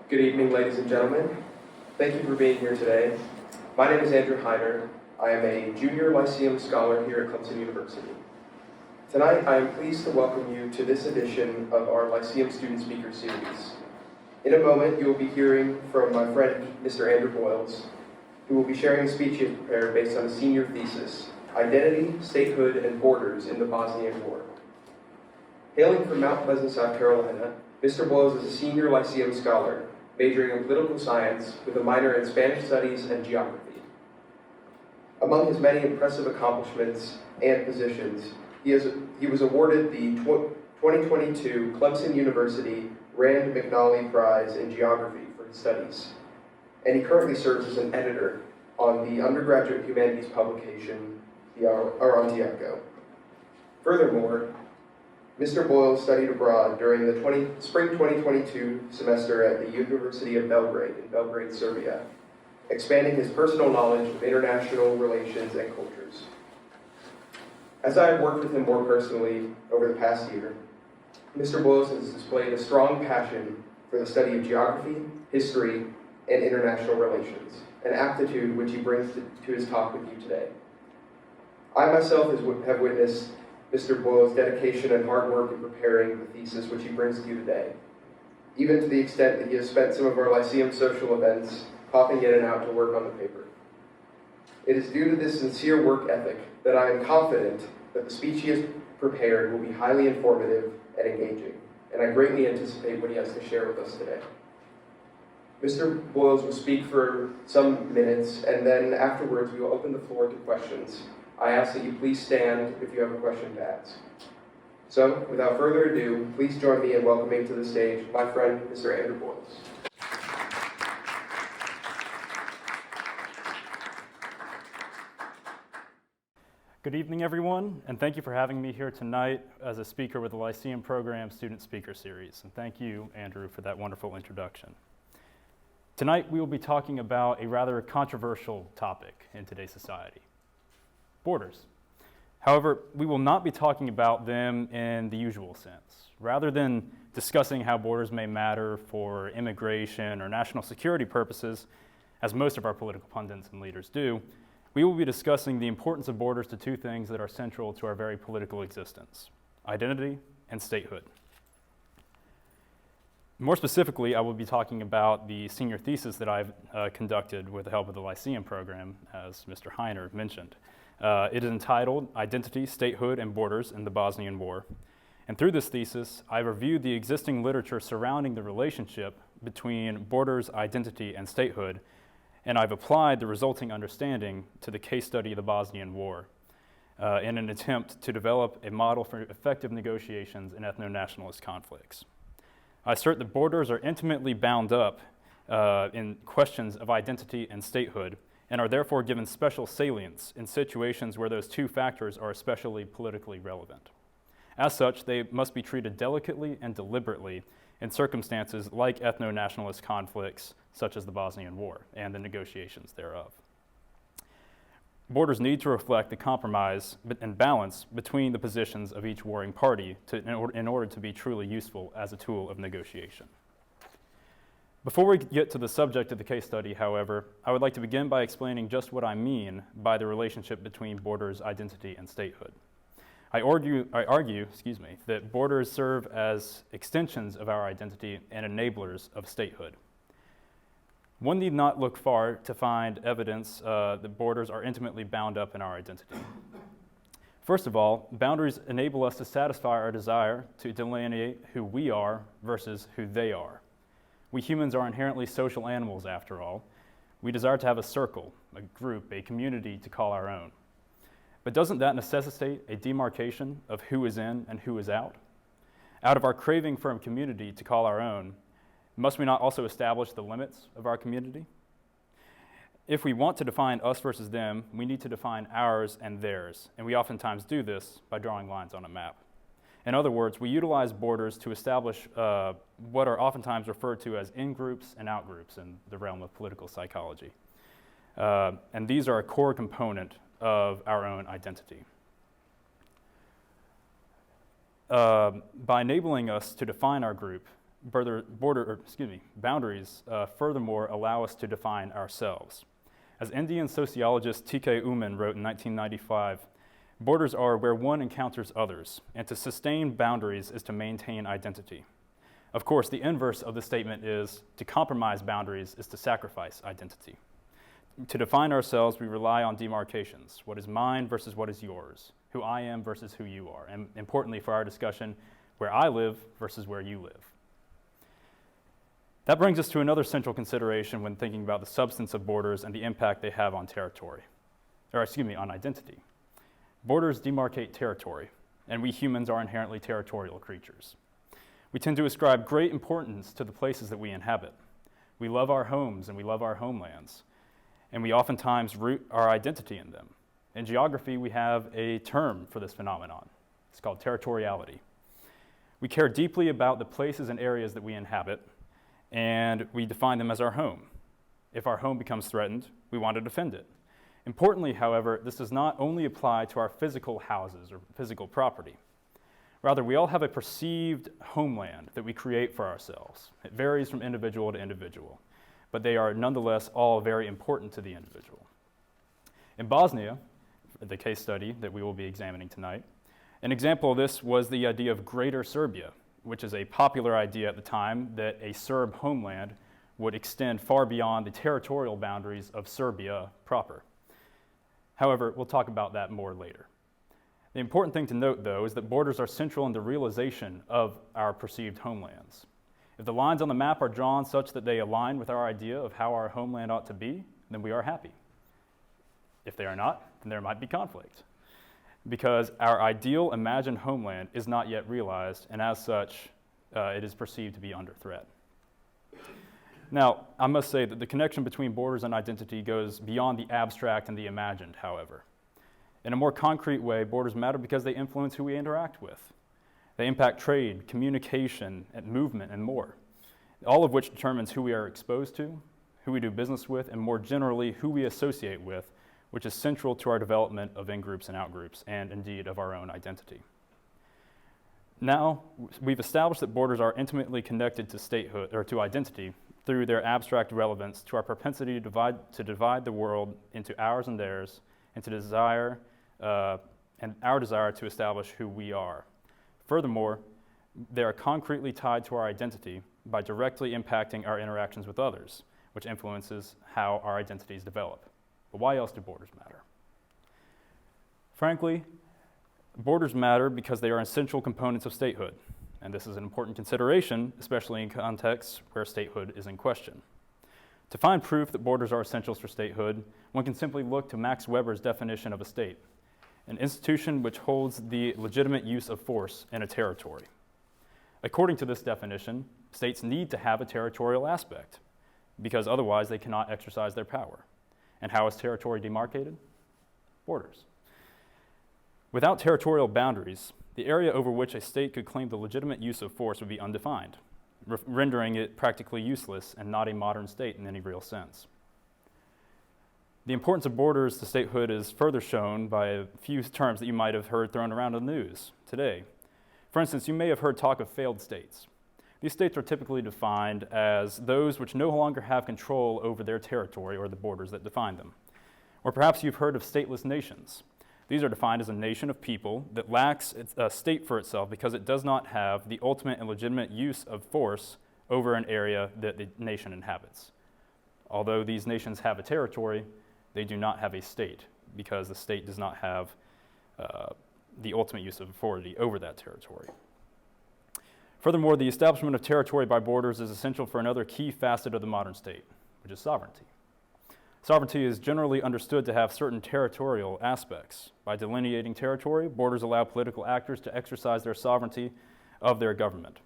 Good evening, ladies and gentlemen. Thank you for being here today. My name is Andrew Heiner. I am a junior Lyceum Scholar here at Clemson University. Tonight, I am pleased to welcome you to this edition of our Lyceum Student Speaker Series. In a moment, you will be hearing from my friend, Mr. Andrew Boyles, who will be sharing a speech he has prepared based on a senior thesis, Identity, Statehood, and Borders in the Bosnian War. Hailing from Mount Pleasant, South Carolina, Mr. Boyles is a senior Lyceum Scholar, majoring in political science with a minor in Spanish studies and geography. Among his many impressive accomplishments and positions, he was awarded the 2022 Clemson University Rand McNally Prize in Geography for his studies, and he currently serves as an editor on the undergraduate humanities publication, the Arantiaco. Furthermore, Mr. Boyles studied abroad during the spring 2022 semester at the University of Belgrade in Belgrade, Serbia, expanding his personal knowledge of international relations and cultures. As I have worked with him more personally over the past year, Mr. Boyles has displayed a strong passion for the study of geography, history, and international relations, an aptitude which he brings to his talk with you today. I myself have witnessed Mr. Boyles' dedication and hard work in preparing the thesis which he brings to you today, even to the extent that he has spent some of our Lyceum social events popping in and out to work on the paper. It is due to this sincere work ethic that I am confident that the speech he has prepared will be highly informative and engaging, and I greatly anticipate what he has to share with us today. Mr. Boyles will speak for some minutes, and then afterwards we will open the floor to questions. I ask that you please stand if you have a question to ask. So, without further ado, please join me in welcoming to the stage my friend, Mr. Andrew Boyles. Good evening, everyone, and thank you for having me here tonight as a speaker with the Lyceum Program Student Speaker Series. And thank you, Andrew, for that wonderful introduction. Tonight, we will be talking about a rather controversial topic in today's society: borders. However, we will not be talking about them in the usual sense. Rather than discussing how borders may matter for immigration or national security purposes, as most of our political pundits and leaders do, we will be discussing the importance of borders to two things that are central to our very political existence: identity and statehood. More specifically, I will be talking about the senior thesis that I've conducted with the help of the Lyceum program, as Mr. Heiner mentioned. It is entitled Identity, Statehood, and Borders in the Bosnian War. And through this thesis, I've reviewed the existing literature surrounding the relationship between borders, identity, and statehood, and I've applied the resulting understanding to the case study of the Bosnian War in an attempt to develop a model for effective negotiations in ethno-nationalist conflicts. I assert that borders are intimately bound up in questions of identity and statehood, and are therefore given special salience in situations where those two factors are especially politically relevant. As such, they must be treated delicately and deliberately in circumstances like ethno-nationalist conflicts such as the Bosnian War and the negotiations thereof. Borders need to reflect the compromise and balance between the positions of each warring party in order to be truly useful as a tool of negotiation. Before we get to the subject of the case study, however, I would like to begin by explaining just what I mean by the relationship between borders, identity, and statehood. I argue, that borders serve as extensions of our identity and enablers of statehood. One need not look far to find evidence that borders are intimately bound up in our identity. First of all, boundaries enable us to satisfy our desire to delineate who we are versus who they are. We humans are inherently social animals, after all. We desire to have a circle, a group, a community to call our own. But doesn't that necessitate a demarcation of who is in and who is out? Out of our craving for a community to call our own, must we not also establish the limits of our community? If we want to define us versus them, we need to define ours and theirs, and we oftentimes do this by drawing lines on a map. In other words, we utilize borders to establish what are oftentimes referred to as in-groups and out-groups in the realm of political psychology. And these are a core component of our own identity. By enabling us to define our group, boundaries furthermore allow us to define ourselves. As Indian sociologist T.K. Uman wrote in 1995, borders are where one encounters others, and to sustain boundaries is to maintain identity. Of course, the inverse of the statement is to compromise boundaries is to sacrifice identity. To define ourselves, we rely on demarcations. What is mine versus what is yours? Who I am versus who you are. And importantly for our discussion, where I live versus where you live. That brings us to another central consideration when thinking about the substance of borders and the impact they have on on identity. Borders demarcate territory, and we humans are inherently territorial creatures. We tend to ascribe great importance to the places that we inhabit. We love our homes and we love our homelands, and we oftentimes root our identity in them. In geography, we have a term for this phenomenon. It's called territoriality. We care deeply about the places and areas that we inhabit, and we define them as our home. If our home becomes threatened, we want to defend it. Importantly, however, this does not only apply to our physical houses or physical property. Rather, we all have a perceived homeland that we create for ourselves. It varies from individual to individual, but they are nonetheless all very important to the individual. In Bosnia, the case study that we will be examining tonight, an example of this was the idea of Greater Serbia, which is a popular idea at the time that a Serb homeland would extend far beyond the territorial boundaries of Serbia proper. However, we'll talk about that more later. The important thing to note, though, is that borders are central in the realization of our perceived homelands. If the lines on the map are drawn such that they align with our idea of how our homeland ought to be, then we are happy. If they are not, then there might be conflict, because our ideal imagined homeland is not yet realized, and as such, it is perceived to be under threat. Now, I must say that the connection between borders and identity goes beyond the abstract and the imagined, however. In a more concrete way, borders matter because they influence who we interact with. They impact trade, communication, and movement, and more, all of which determines who we are exposed to, who we do business with, and more generally, who we associate with, which is central to our development of in-groups and out-groups, and indeed of our own identity. Now, we've established that borders are intimately connected to statehood, or to identity, through their abstract relevance to our propensity to divide the world into ours and theirs, and our desire to establish who we are. Furthermore, they are concretely tied to our identity by directly impacting our interactions with others, which influences how our identities develop. But why else do borders matter? Frankly, borders matter because they are essential components of statehood, and this is an important consideration, especially in contexts where statehood is in question. To find proof that borders are essentials for statehood, one can simply look to Max Weber's definition of a state, an institution which holds the legitimate use of force in a territory. According to this definition, states need to have a territorial aspect, because otherwise they cannot exercise their power. And how is territory demarcated? Borders. Without territorial boundaries, the area over which a state could claim the legitimate use of force would be undefined, rendering it practically useless and not a modern state in any real sense. The importance of borders to statehood is further shown by a few terms that you might have heard thrown around in the news today. For instance, you may have heard talk of failed states. These states are typically defined as those which no longer have control over their territory or the borders that define them. Or perhaps you've heard of stateless nations. These are defined as a nation of people that lacks a state for itself because it does not have the ultimate and legitimate use of force over an area that the nation inhabits. Although these nations have a territory, they do not have a state because the state does not have the ultimate use of authority over that territory. Furthermore, the establishment of territory by borders is essential for another key facet of the modern state, which is sovereignty. Sovereignty is generally understood to have certain territorial aspects. By delineating territory, borders allow political actors to exercise their sovereignty of their government.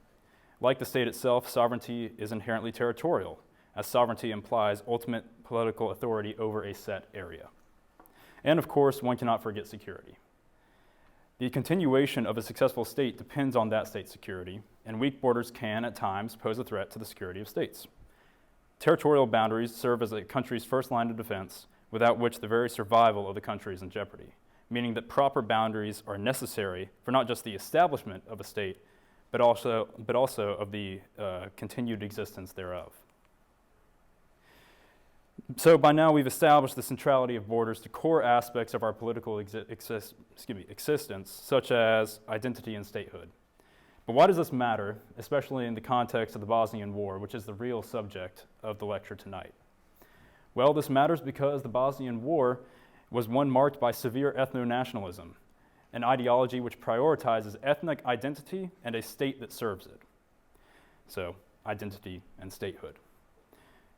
Like the state itself, sovereignty is inherently territorial, as sovereignty implies ultimate political authority over a set area. And of course, one cannot forget security. The continuation of a successful state depends on that state's security, and weak borders can, at times, pose a threat to the security of states. Territorial boundaries serve as a country's first line of defense, without which the very survival of the country is in jeopardy, meaning that proper boundaries are necessary for not just the establishment of a state, but also of the continued existence thereof. So by now we've established the centrality of borders to core aspects of our political existence, such as identity and statehood. But why does this matter, especially in the context of the Bosnian War, which is the real subject of the lecture tonight? Well, this matters because the Bosnian War was one marked by severe ethno-nationalism, an ideology which prioritizes ethnic identity and a state that serves it. So, identity and statehood.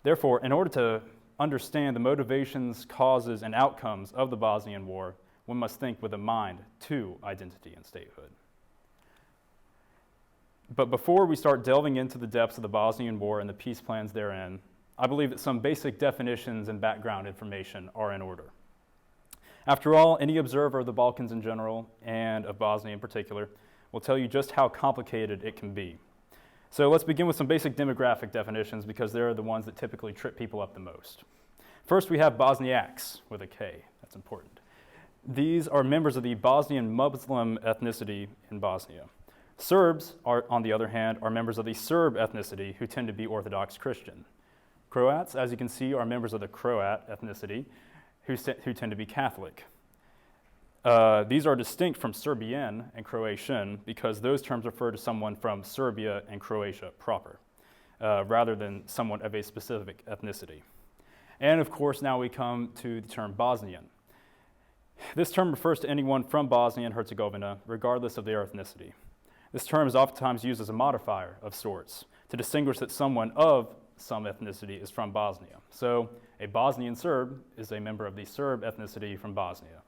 Therefore, in order to understand the motivations, causes, and outcomes of the Bosnian War, one must think with a mind to identity and statehood. But before we start delving into the depths of the Bosnian War and the peace plans therein, I believe that some basic definitions and background information are in order. After all, any observer of the Balkans in general, and of Bosnia in particular, will tell you just how complicated it can be. So let's begin with some basic demographic definitions because they're the ones that typically trip people up the most. First, we have Bosniaks with a K. That's important. These are members of the Bosnian Muslim ethnicity in Bosnia. Serbs, on the other hand, are members of the Serb ethnicity who tend to be Orthodox Christian. Croats, as you can see, are members of the Croat ethnicity who tend to be Catholic. These are distinct from Serbian and Croatian because those terms refer to someone from Serbia and Croatia proper, rather than someone of a specific ethnicity. And of course, now we come to the term Bosnian. This term refers to anyone from Bosnia and Herzegovina, regardless of their ethnicity. This term is oftentimes used as a modifier of sorts to distinguish that someone of some ethnicity is from Bosnia. So a Bosnian Serb is a member of the Serb ethnicity from Bosnia.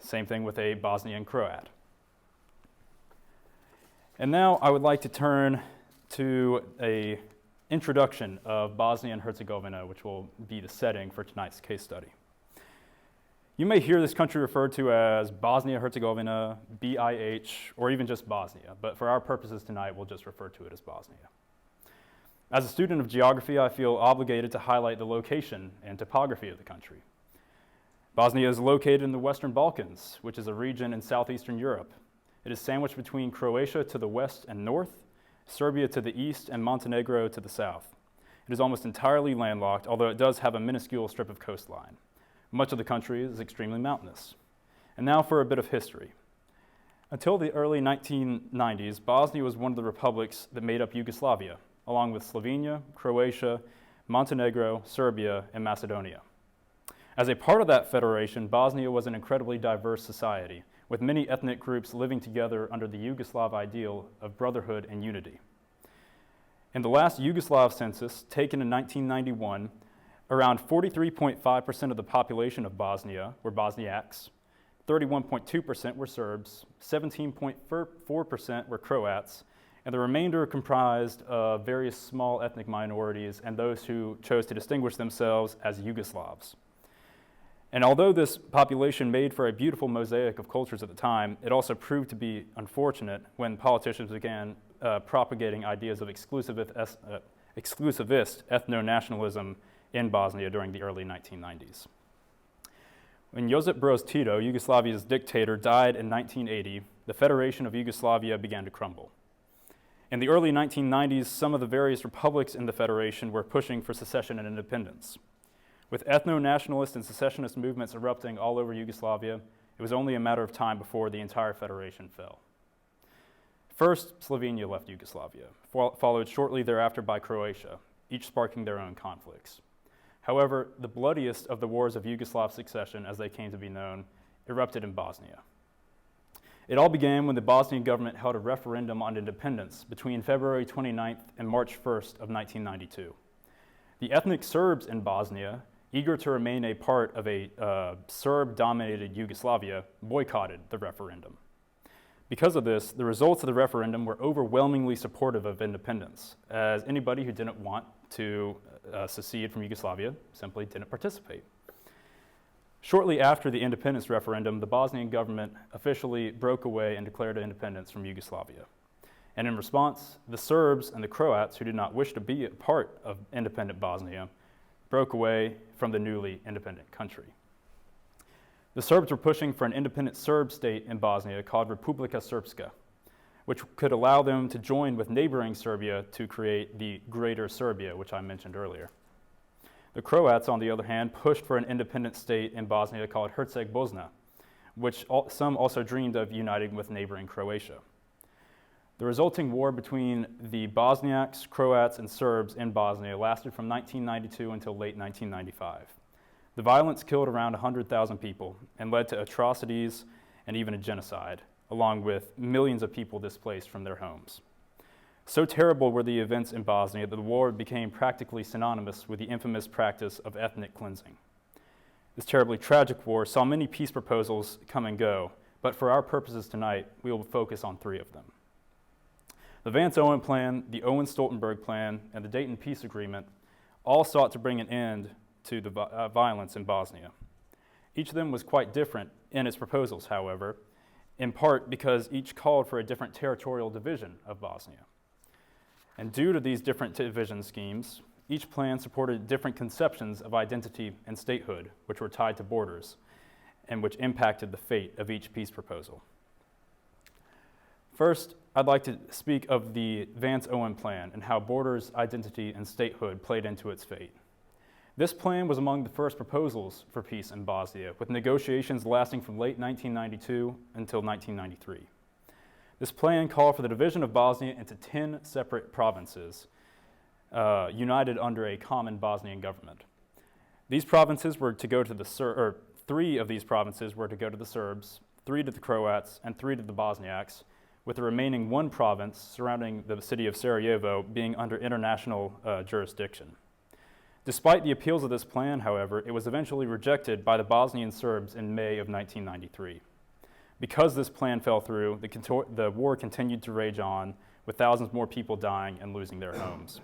Same thing with a Bosnian Croat. And now I would like to turn to an introduction of Bosnia and Herzegovina, which will be the setting for tonight's case study. You may hear this country referred to as Bosnia-Herzegovina, BIH, or even just Bosnia, but for our purposes tonight, we'll just refer to it as Bosnia. As a student of geography, I feel obligated to highlight the location and topography of the country. Bosnia is located in the Western Balkans, which is a region in southeastern Europe. It is sandwiched between Croatia to the west and north, Serbia to the east, and Montenegro to the south. It is almost entirely landlocked, although it does have a minuscule strip of coastline. Much of the country is extremely mountainous. And now for a bit of history. Until the early 1990s, Bosnia was one of the republics that made up Yugoslavia, along with Slovenia, Croatia, Montenegro, Serbia, and Macedonia. As a part of that federation, Bosnia was an incredibly diverse society, with many ethnic groups living together under the Yugoslav ideal of brotherhood and unity. In the last Yugoslav census, taken in 1991, around 43.5% of the population of Bosnia were Bosniaks, 31.2% were Serbs, 17.4% were Croats, and the remainder comprised of various small ethnic minorities and those who chose to distinguish themselves as Yugoslavs. And although this population made for a beautiful mosaic of cultures at the time, it also proved to be unfortunate when politicians began propagating ideas of exclusivist ethno-nationalism in Bosnia during the early 1990s. When Josip Broz Tito, Yugoslavia's dictator, died in 1980, the Federation of Yugoslavia began to crumble. In the early 1990s, some of the various republics in the Federation were pushing for secession and independence. With ethno-nationalist and secessionist movements erupting all over Yugoslavia, it was only a matter of time before the entire Federation fell. First, Slovenia left Yugoslavia, followed shortly thereafter by Croatia, each sparking their own conflicts. However, the bloodiest of the wars of Yugoslav succession, as they came to be known, erupted in Bosnia. It all began when the Bosnian government held a referendum on independence between February 29th and March 1st of 1992. The ethnic Serbs in Bosnia, eager to remain a part of a Serb-dominated Yugoslavia, boycotted the referendum. Because of this, the results of the referendum were overwhelmingly supportive of independence, as anybody who didn't want to secede from Yugoslavia simply didn't participate. Shortly after the independence referendum, the Bosnian government officially broke away and declared independence from Yugoslavia. And in response, the Serbs and the Croats, who did not wish to be a part of independent Bosnia, broke away from the newly independent country. The Serbs were pushing for an independent Serb state in Bosnia called Republika Srpska. which could allow them to join with neighboring Serbia to create the Greater Serbia, which I mentioned earlier. The Croats, on the other hand, pushed for an independent state in Bosnia called Herceg-Bosna, which some also dreamed of uniting with neighboring Croatia. The resulting war between the Bosniaks, Croats, and Serbs in Bosnia lasted from 1992 until late 1995. The violence killed around 100,000 people and led to atrocities and even a genocide, along with millions of people displaced from their homes. So terrible were the events in Bosnia that the war became practically synonymous with the infamous practice of ethnic cleansing. This terribly tragic war saw many peace proposals come and go, but for our purposes tonight, we will focus on 3 of them. The Vance-Owen Plan, the Owen-Stoltenberg Plan, and the Dayton Peace Agreement all sought to bring an end to the violence in Bosnia. Each of them was quite different in its proposals, however, in part because each called for a different territorial division of Bosnia. And due to these different division schemes, each plan supported different conceptions of identity and statehood, which were tied to borders, and which impacted the fate of each peace proposal. First, I'd like to speak of the Vance-Owen Plan and how borders, identity, and statehood played into its fate. This plan was among the first proposals for peace in Bosnia, with negotiations lasting from late 1992 until 1993. This plan called for the division of Bosnia into 10 separate provinces, united under a common Bosnian government. These provinces were to go to the 3 of these provinces were to go to the Serbs, 3 to the Croats, and 3 to the Bosniaks, with the remaining 1 province surrounding the city of Sarajevo being under international jurisdiction. Despite the appeals of this plan, however, it was eventually rejected by the Bosnian Serbs in May of 1993. Because this plan fell through, the war continued to rage on, with thousands more people dying and losing their homes.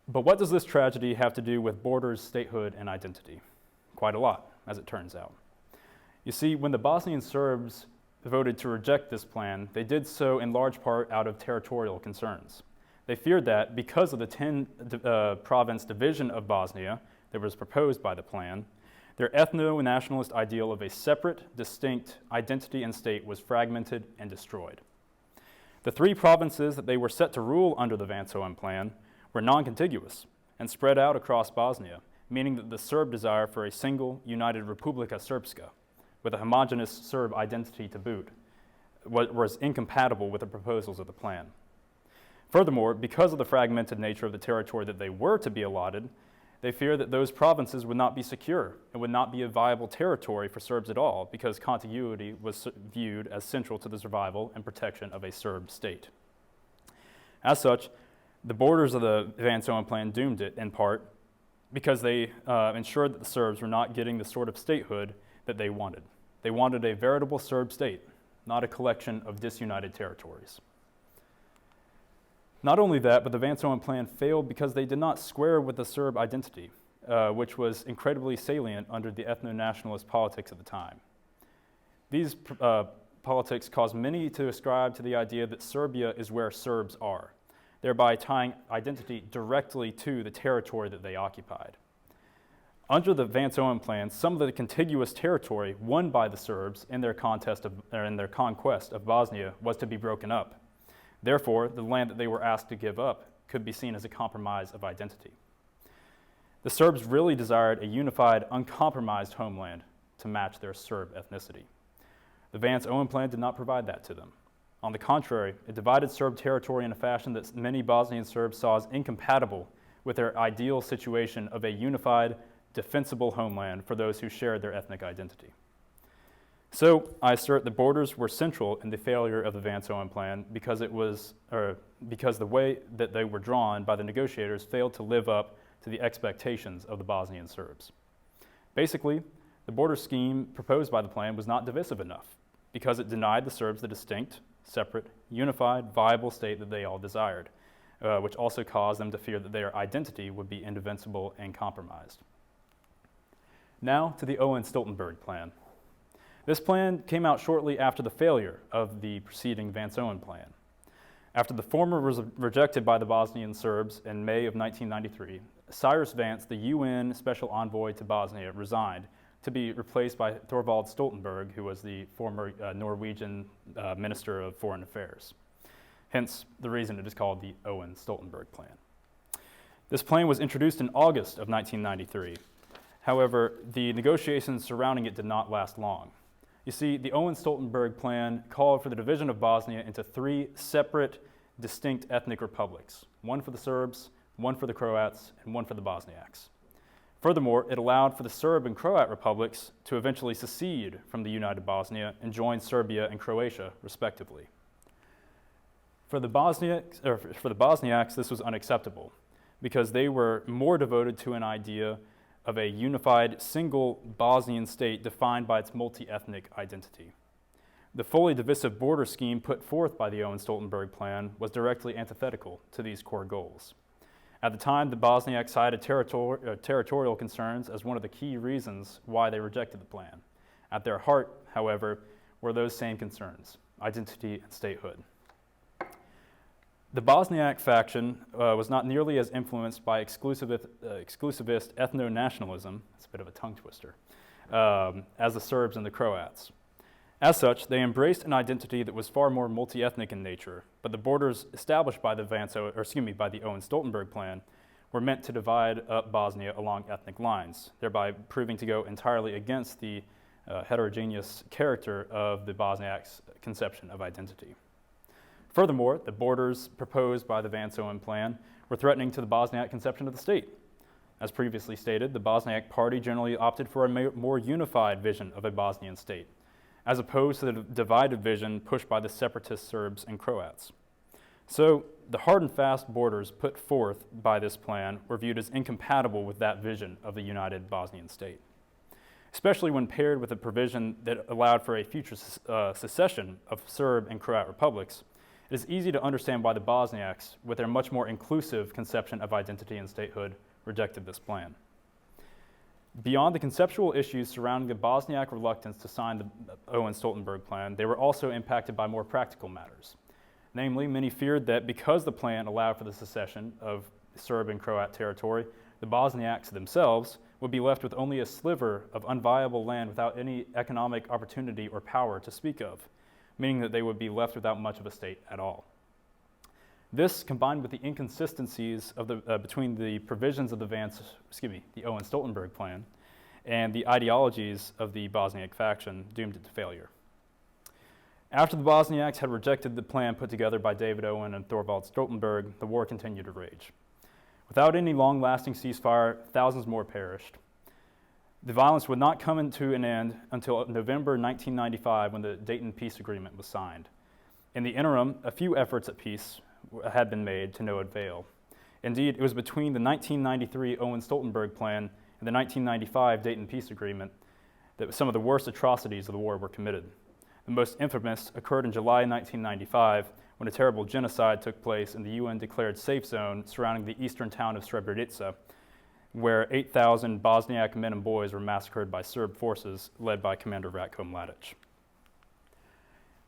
But what does this tragedy have to do with borders, statehood, and identity? Quite a lot, as it turns out. You see, when the Bosnian Serbs voted to reject this plan, they did so in large part out of territorial concerns. They feared that because of the 10-province division of Bosnia that was proposed by the plan, their ethno-nationalist ideal of a separate, distinct identity and state was fragmented and destroyed. The 3 provinces that they were set to rule under the Vance-Owen Plan were non-contiguous and spread out across Bosnia, meaning that the Serb desire for a single, united Republika Srpska, with a homogeneous Serb identity to boot, was incompatible with the proposals of the plan. Furthermore, because of the fragmented nature of the territory that they were to be allotted, they feared that those provinces would not be secure and would not be a viable territory for Serbs at all, because contiguity was viewed as central to the survival and protection of a Serb state. As such, the borders of the Vance-Owen Plan doomed it, in part, because they ensured that the Serbs were not getting the sort of statehood that they wanted. They wanted a veritable Serb state, not a collection of disunited territories. Not only that, but the Vance-Owen Plan failed because they did not square with the Serb identity, which was incredibly salient under the ethno-nationalist politics at the time. These politics caused many to ascribe to the idea that Serbia is where Serbs are, thereby tying identity directly to the territory that they occupied. Under the Vance-Owen Plan, some of the contiguous territory won by the Serbs in their conquest of Bosnia was to be broken up. Therefore, the land that they were asked to give up could be seen as a compromise of identity. The Serbs really desired a unified, uncompromised homeland to match their Serb ethnicity. The Vance-Owen Plan did not provide that to them. On the contrary, it divided Serb territory in a fashion that many Bosnian Serbs saw as incompatible with their ideal situation of a unified, defensible homeland for those who shared their ethnic identity. So I assert the borders were central in the failure of the Vance-Owen Plan because the way that they were drawn by the negotiators failed to live up to the expectations of the Bosnian Serbs. Basically, the border scheme proposed by the plan was not divisive enough because it denied the Serbs the distinct, separate, unified, viable state that they all desired, which also caused them to fear that their identity would be indefensible and compromised. Now to the Owen-Stoltenberg Plan. This plan came out shortly after the failure of the preceding Vance-Owen Plan. After the former was rejected by the Bosnian Serbs in May of 1993, Cyrus Vance, the UN Special Envoy to Bosnia, resigned to be replaced by Thorvald Stoltenberg, who was the former Norwegian Minister of Foreign Affairs. Hence, the reason it is called the Owen-Stoltenberg Plan. This plan was introduced in August of 1993. However, the negotiations surrounding it did not last long. You see, the Owen-Stoltenberg Plan called for the division of Bosnia into 3 separate, distinct ethnic republics, one for the Serbs, one for the Croats, and one for the Bosniaks. Furthermore, it allowed for the Serb and Croat republics to eventually secede from the united Bosnia and join Serbia and Croatia, respectively. For the Bosniaks, this was unacceptable because they were more devoted to an idea of a unified single Bosnian state defined by its multi-ethnic identity. The fully divisive border scheme put forth by the Owen-Stoltenberg Plan was directly antithetical to these core goals. At the time, the Bosniaks cited territorial concerns as one of the key reasons why they rejected the plan. At their heart, however, were those same concerns, identity and statehood. The Bosniak faction was not nearly as influenced by exclusivist ethno-nationalism, it's a bit of a tongue twister, as the Serbs and the Croats. As such, they embraced an identity that was far more multi-ethnic in nature, but the borders established by the Owen-Stoltenberg Plan were meant to divide up Bosnia along ethnic lines, thereby proving to go entirely against the heterogeneous character of the Bosniaks' conception of identity. Furthermore, the borders proposed by the Vance-Owen Plan were threatening to the Bosniak conception of the state. As previously stated, the Bosniak Party generally opted for a more unified vision of a Bosnian state, as opposed to the divided vision pushed by the separatist Serbs and Croats. So, the hard and fast borders put forth by this plan were viewed as incompatible with that vision of the united Bosnian state, especially when paired with a provision that allowed for a future secession of Serb and Croat republics. It is easy to understand why the Bosniaks, with their much more inclusive conception of identity and statehood, rejected this plan. Beyond the conceptual issues surrounding the Bosniak reluctance to sign the Owen-Stoltenberg Plan, they were also impacted by more practical matters. Namely, many feared that because the plan allowed for the secession of Serb and Croat territory, the Bosniaks themselves would be left with only a sliver of unviable land without any economic opportunity or power to speak of, meaning that they would be left without much of a state at all. This, combined with the inconsistencies of between the provisions of the Owen-Stoltenberg Plan and the ideologies of the Bosniak faction, doomed it to failure. After the Bosniaks had rejected the plan put together by David Owen and Thorvald Stoltenberg, the war continued to rage. Without any long-lasting ceasefire, thousands more perished. The violence would not come to an end until November 1995, when the Dayton Peace Agreement was signed. In the interim, a few efforts at peace had been made to no avail. Indeed, it was between the 1993 Owen-Stoltenberg Plan and the 1995 Dayton Peace Agreement that some of the worst atrocities of the war were committed. The most infamous occurred in July 1995, when a terrible genocide took place in the UN-declared safe zone surrounding the eastern town of Srebrenica, where 8,000 Bosniak men and boys were massacred by Serb forces led by Commander Ratko Mladic.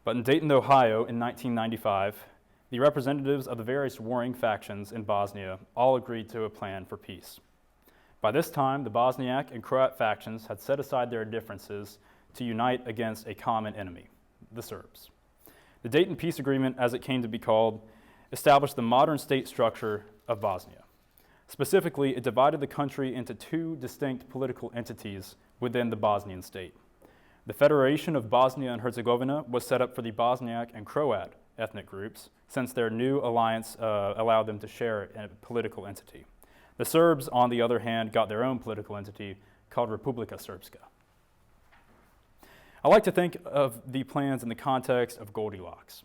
But in Dayton, Ohio, in 1995, the representatives of the various warring factions in Bosnia all agreed to a plan for peace. By this time, the Bosniak and Croat factions had set aside their differences to unite against a common enemy, the Serbs. The Dayton Peace Agreement, as it came to be called, established the modern state structure of Bosnia. Specifically, it divided the country into 2 distinct political entities within the Bosnian state. The Federation of Bosnia and Herzegovina was set up for the Bosniak and Croat ethnic groups, since their new alliance allowed them to share a political entity. The Serbs, on the other hand, got their own political entity called Republika Srpska. I like to think of the plans in the context of Goldilocks.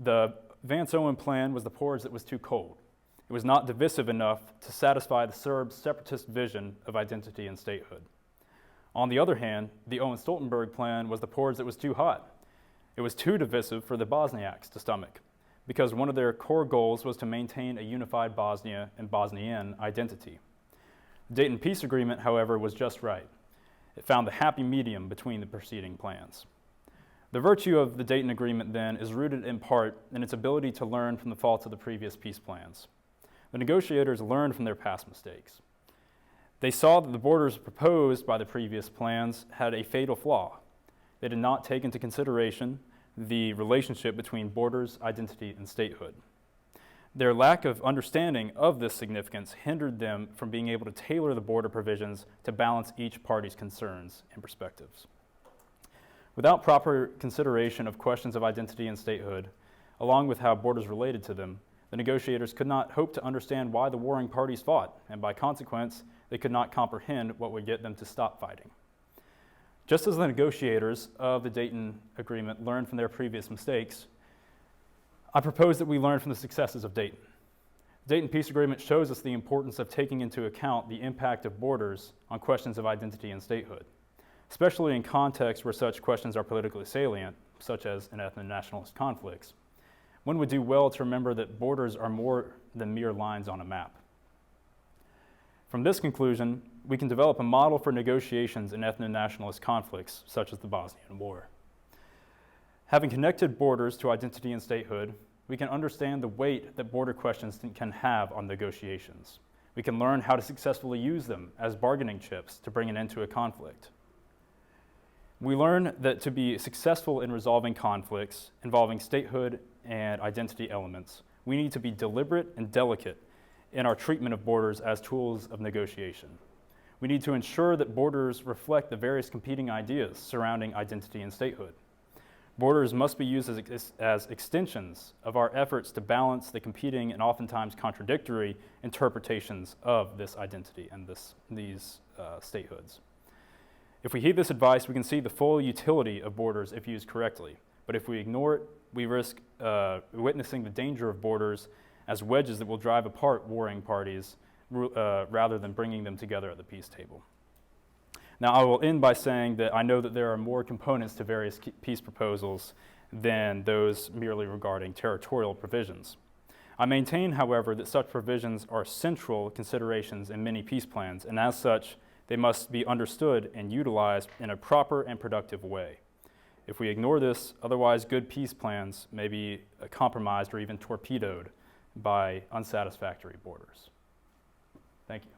The Vance-Owen Plan was the porridge that was too cold. It was not divisive enough to satisfy the Serbs' separatist vision of identity and statehood. On the other hand, the Owen-Stoltenberg Plan was the porridge that was too hot. It was too divisive for the Bosniaks to stomach, because one of their core goals was to maintain a unified Bosnia and Bosnian identity. The Dayton Peace Agreement, however, was just right. It found the happy medium between the preceding plans. The virtue of the Dayton Agreement, then, is rooted in part in its ability to learn from the faults of the previous peace plans. The negotiators learned from their past mistakes. They saw that the borders proposed by the previous plans had a fatal flaw. They did not take into consideration the relationship between borders, identity, and statehood. Their lack of understanding of this significance hindered them from being able to tailor the border provisions to balance each party's concerns and perspectives. Without proper consideration of questions of identity and statehood, along with how borders related to them, the negotiators could not hope to understand why the warring parties fought, and by consequence, they could not comprehend what would get them to stop fighting. Just as the negotiators of the Dayton Agreement learned from their previous mistakes, I propose that we learn from the successes of Dayton. The Dayton Peace Agreement shows us the importance of taking into account the impact of borders on questions of identity and statehood, especially in contexts where such questions are politically salient, such as in ethno-nationalist conflicts. One would do well to remember that borders are more than mere lines on a map. From this conclusion, we can develop a model for negotiations in ethno-nationalist conflicts, such as the Bosnian War. Having connected borders to identity and statehood, we can understand the weight that border questions can have on negotiations. We can learn how to successfully use them as bargaining chips to bring an end to a conflict. We learn that to be successful in resolving conflicts involving statehood and identity elements, we need to be deliberate and delicate in our treatment of borders as tools of negotiation. We need to ensure that borders reflect the various competing ideas surrounding identity and statehood. Borders must be used as extensions of our efforts to balance the competing and oftentimes contradictory interpretations of this identity and these statehoods. If we heed this advice, we can see the full utility of borders if used correctly. But if we ignore it, we risk witnessing the danger of borders as wedges that will drive apart warring parties rather than bringing them together at the peace table. Now, I will end by saying that I know that there are more components to various peace proposals than those merely regarding territorial provisions. I maintain, however, that such provisions are central considerations in many peace plans, and as such, they must be understood and utilized in a proper and productive way. If we ignore this, otherwise good peace plans may be compromised or even torpedoed by unsatisfactory borders. Thank you.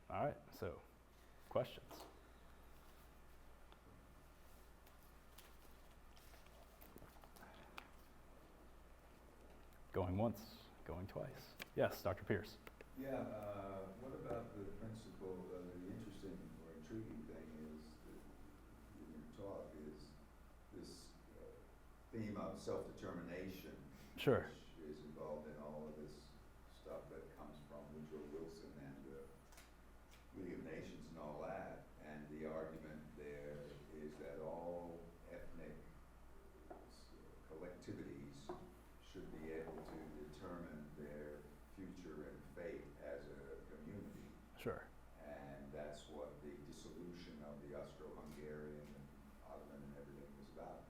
All right, so questions? Going once, going twice. Yes, Dr. Pierce. Yeah, what about the principle, the interesting or intriguing thing is, in your talk, is this theme of self-determination. Sure. Which is involved in all of this stuff that comes from Woodrow Wilson and League of Nations and all that. And the argument there is that all ethnic collectivities should be able to determine their future and fate as a community. Sure. And that's what the dissolution of the Austro-Hungarian and Ottoman and everything was about.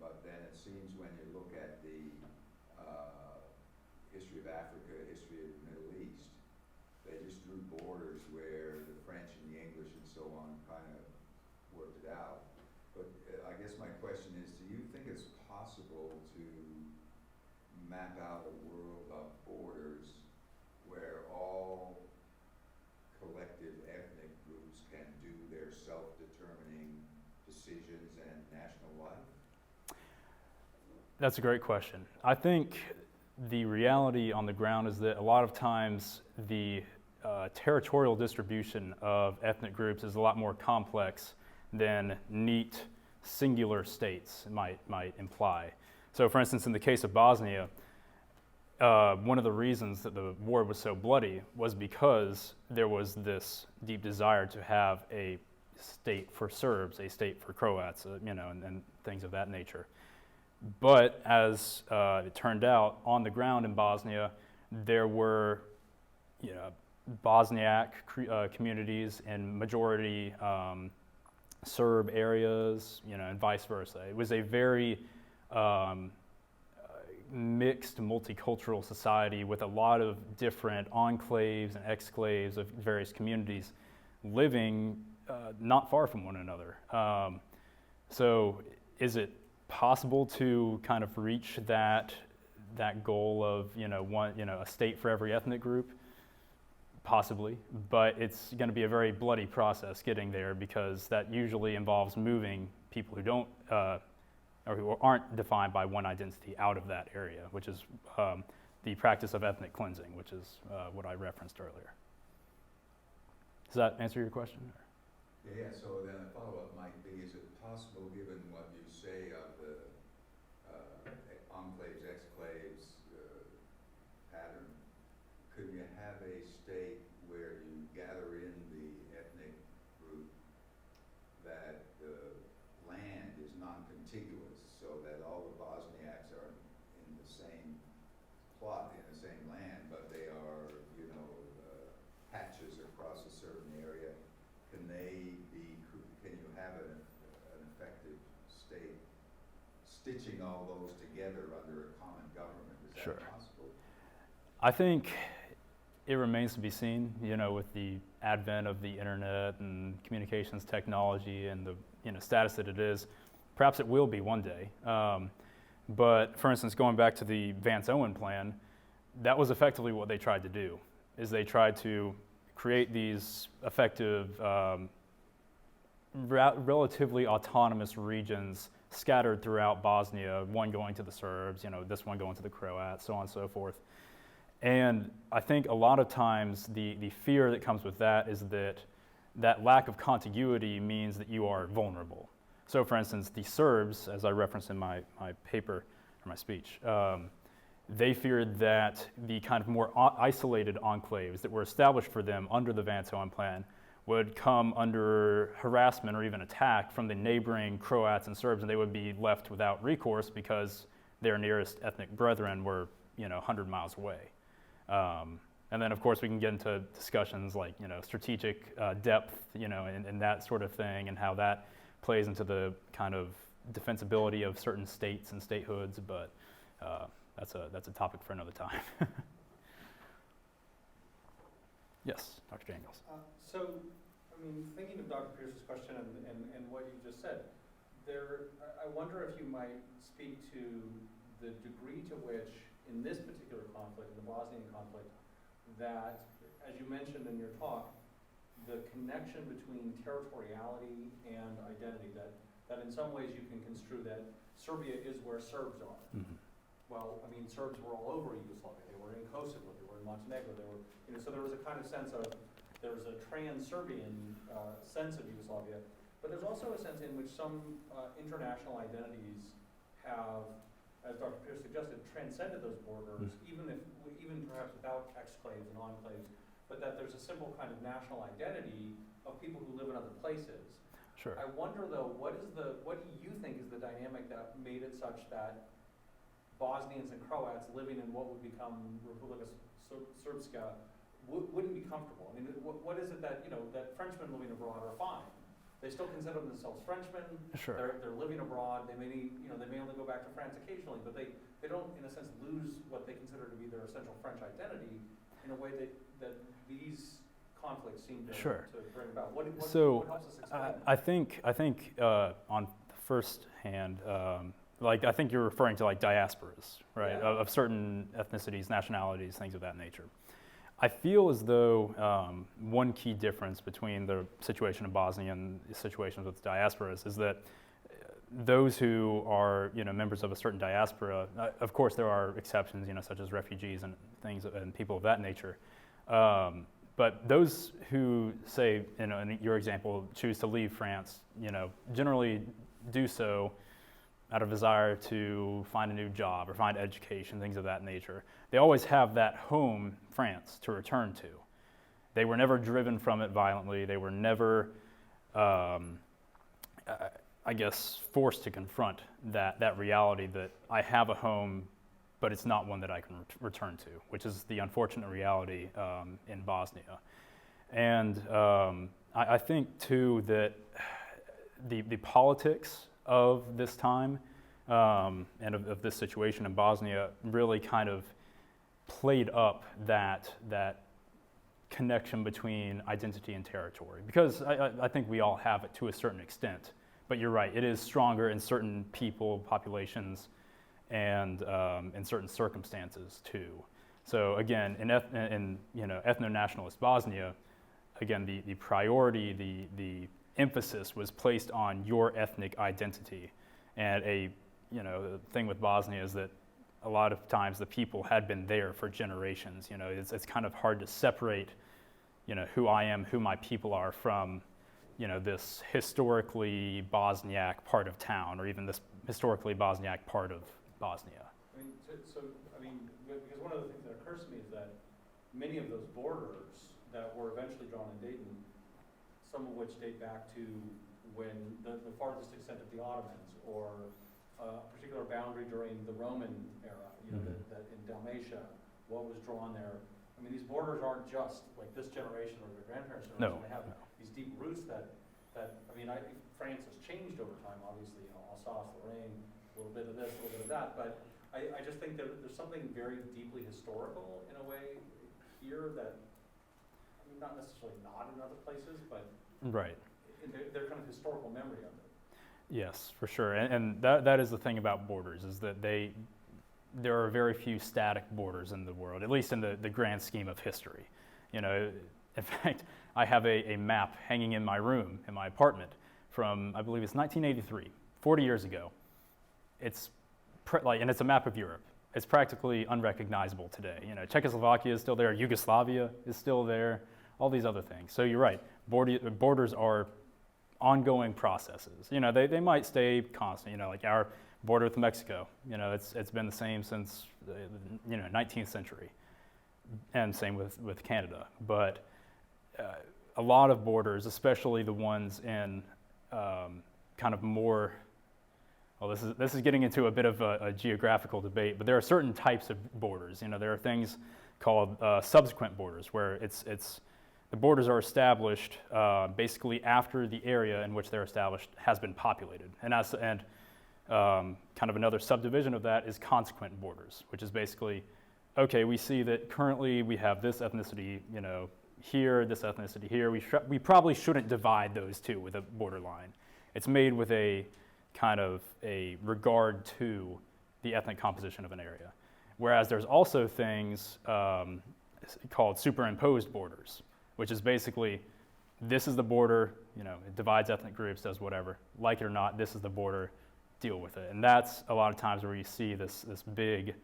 But then it seems when you look at the history of Africa, history of the Middle East, they just drew borders where the French and the English and so on kind of worked it out. But I guess my question is, do you think it's possible to map out a world of borders where all collective ethnic groups can do their self-determining decisions and national life? That's a great question. I think the reality on the ground is that a lot of times the territorial distribution of ethnic groups is a lot more complex than neat singular states might imply. So for instance, in the case of Bosnia, one of the reasons that the war was so bloody was because there was this deep desire to have a state for Serbs, a state for Croats, and things of that nature. But as it turned out, on the ground in Bosnia, there were, Bosniak communities in majority Serb areas, and vice versa. It was a very mixed, multicultural society with a lot of different enclaves and exclaves of various communities living not far from one another. So is it possible to kind of reach that goal of a state for every ethnic group? Possibly, but it's going to be a very bloody process getting there, because that usually involves moving people who don't or who aren't defined by one identity out of that area, which is the practice of ethnic cleansing, which is what I referenced earlier. Does that answer your question? Yeah, so then a follow-up might be, is it possible, given what you say of the enclaves, exclaves pattern, could you have a state where you gather in the ethnic group that the land is non-contiguous, so that all the Bosniaks are in the same plot, in the same land, but they are, patches across a certain area? Can you have an effective state stitching all those together under a common government? Is Sure. that possible? I think it remains to be seen, with the advent of the internet and communications technology and the status that it is. Perhaps it will be one day. But for instance, going back to the Vance-Owen plan, that was effectively what they tried to do, is they tried to create these effective, relatively autonomous regions scattered throughout Bosnia, one going to the Serbs, this one going to the Croats, so on and so forth. And I think a lot of times the fear that comes with that is that lack of contiguity means that you are vulnerable. So for instance, the Serbs, as I referenced in my paper, or my speech, they feared that the kind of more isolated enclaves that were established for them under the Vance-Owen plan would come under harassment or even attack from the neighboring Croats and Serbs, and they would be left without recourse because their nearest ethnic brethren were 100 miles away. And then, of course, we can get into discussions like, strategic depth, and that sort of thing, and how that plays into the kind of defensibility of certain states and statehoods, but that's a topic for another time. Yes, Dr. Daniels. Thinking of Dr. Pierce's question and what you just said, I wonder if you might speak to the degree to which, in this particular conflict, the Bosnian conflict, that, as you mentioned in your talk, the connection between territoriality and identity, that in some ways you can construe that Serbia is where Serbs are. Mm-hmm. Well, Serbs were all over Yugoslavia. They were in Kosovo, they were in Montenegro, they were, so there was a kind of sense of, there was a trans-Serbian sense of Yugoslavia, but there's also a sense in which some international identities have, as Dr. Pierce suggested, transcended those borders, even perhaps without exclaves and enclaves, but that there's a simple kind of national identity of people who live in other places. Sure. I wonder, though, what do you think is the dynamic that made it such that Bosnians and Croats living in what would become Republika Srpska wouldn't be comfortable? What is it that, that Frenchmen living abroad are fine? They still consider themselves Frenchmen. Sure. They're living abroad. They may only go back to France occasionally, but they don't, in a sense, lose what they consider to be their essential French identity in a way that these conflicts seem to, Sure. to bring about. What helps us explain that? I think on the first hand, I think you're referring to diasporas, right, Yeah. of certain ethnicities, nationalities, things of that nature. I feel as though one key difference between the situation in Bosnia and the situations with diasporas is that those who are members of a certain diaspora, of course there are exceptions, such as refugees and things and people of that nature. But those who say, in your example, choose to leave France, generally do so out of desire to find a new job or find education, things of that nature. They always have that home, France, to return to. They were never driven from it violently. They were never, forced to confront that reality that I have a home, but it's not one that I can return to, which is the unfortunate reality in Bosnia. And I think, too, that the politics of this time and of this situation in Bosnia really kind of played up that connection between identity and territory. Because I think we all have it to a certain extent, But you're right, it is stronger in certain people, populations, and in certain circumstances too. So again, in ethno-nationalist Bosnia, again, the priority, the emphasis was placed on your ethnic identity. And the thing with Bosnia is that a lot of times the people had been there for generations. It's kind of hard to separate, who I am, who my people are from, this historically Bosniak part of town, or even this historically Bosniak part of Bosnia. Because one of the things that occurs to me is that many of those borders that were eventually drawn in Dayton, some of which date back to when the farthest extent of the Ottomans, or a particular boundary during the Roman era, that in Dalmatia, what was drawn there. I mean, these borders aren't just like this generation or their grandparents' generation. No. They have these deep roots France has changed over time, obviously, Alsace, Lorraine, a little bit of this, a little bit of that, but I just think there's something very deeply historical in a way here that, not necessarily not in other places, but right. Their kind of historical memory of it. Yes, for sure. And that is the thing about borders, is that there are very few static borders in the world, at least in the grand scheme of history. In fact, I have a map hanging in my room, in my apartment, from, I believe it's 1983, 40 years ago. And it's a map of Europe. It's practically unrecognizable today. Czechoslovakia is still there, Yugoslavia is still there, all these other things. So you're right, borders are ongoing processes. They might stay constant, like our border with Mexico, it's been the same since the 19th century, and same with Canada. But a lot of borders, especially the ones in kind of more, well, this is getting into a bit of a geographical debate, but there are certain types of borders. There are things called subsequent borders, where the borders are established basically after the area in which they're established has been populated. And kind of another subdivision of that is consequent borders, which is basically, okay, we see that currently we have this ethnicity, here, this ethnicity here. We probably shouldn't divide those two with a borderline. It's made with a kind of a regard to the ethnic composition of an area. Whereas there's also things called superimposed borders, which is basically, this is the border, it divides ethnic groups, does whatever. Like it or not, this is the border, deal with it. And that's a lot of times where you see this big,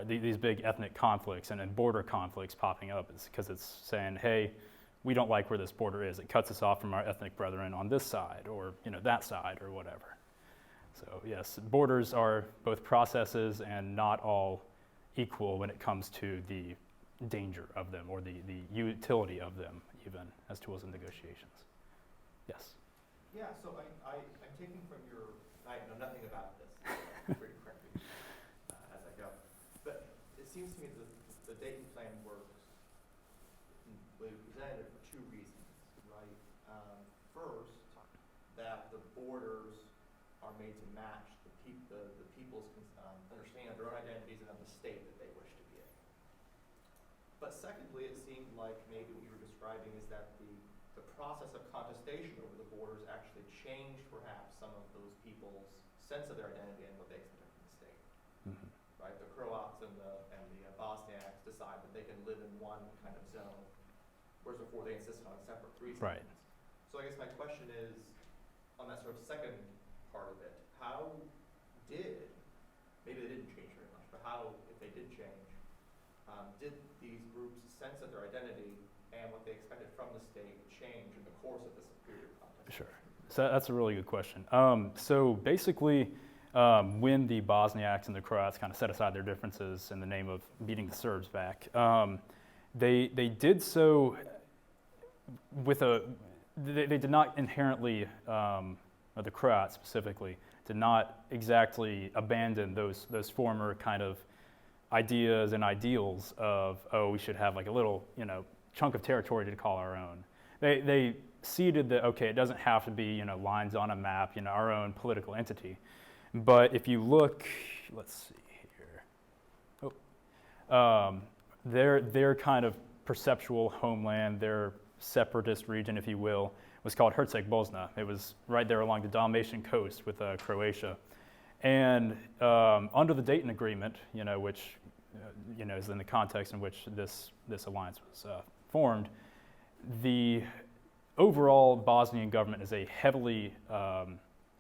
these big ethnic conflicts and border conflicts popping up, is because it's saying, hey, we don't like where this border is. It cuts us off from our ethnic brethren on this side, or that side, or whatever. So yes, borders are both processes and not all equal when it comes to the danger of them, or the utility of them, even as tools of negotiations. Yes? Yeah, so I'm taking from your, I know nothing about this, pretty correctly, as I go. But it seems to me that the Dayton Plan works, we presented it for two reasons, right? First, that the borders are made to match the people's understanding of their own identities and of the state that they wish to be in. But secondly, it seemed like maybe what you were describing is that the process of contestation over the borders actually changed perhaps some of those people's sense of their identity and what they expected from the state. Mm-hmm. Right? The Croats and the Bosniaks decide that they can live in one kind of zone, whereas before they insisted on separate free zones. Right. So I guess my question is, on that sort of second part of it, how did, maybe they didn't change very much, but how, if they did change, did these groups' sense of their identity and what they expected from the state change in the course of this period of contest? Sure. So that's a really good question. So basically, when the Bosniaks and the Croats kind of set aside their differences in the name of beating the Serbs back, they did so with they did not inherently, or the Croats specifically, did not exactly abandon those former kind of ideas and ideals of, oh, we should have like a little, chunk of territory to call our own. They ceded that, okay, it doesn't have to be, lines on a map, our own political entity. But if you look, let's see here. Their kind of perceptual homeland, their separatist region, if you will, was called Herceg-Bosna. It was right there along the Dalmatian coast with Croatia. And under the Dayton Agreement, which is in the context in which this alliance was formed, the overall Bosnian government is a heavily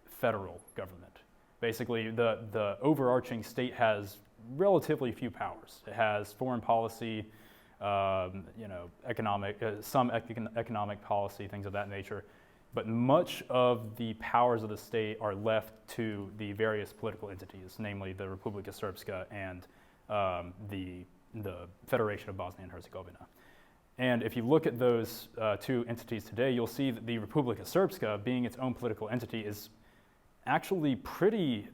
federal government. Basically, the overarching state has relatively few powers. It has foreign policy, economic, some economic policy, things of that nature. But much of the powers of the state are left to the various political entities, namely the Republika Srpska and the Federation of Bosnia and Herzegovina. And if you look at those two entities today, you'll see that the Republika Srpska, being its own political entity, is actually pretty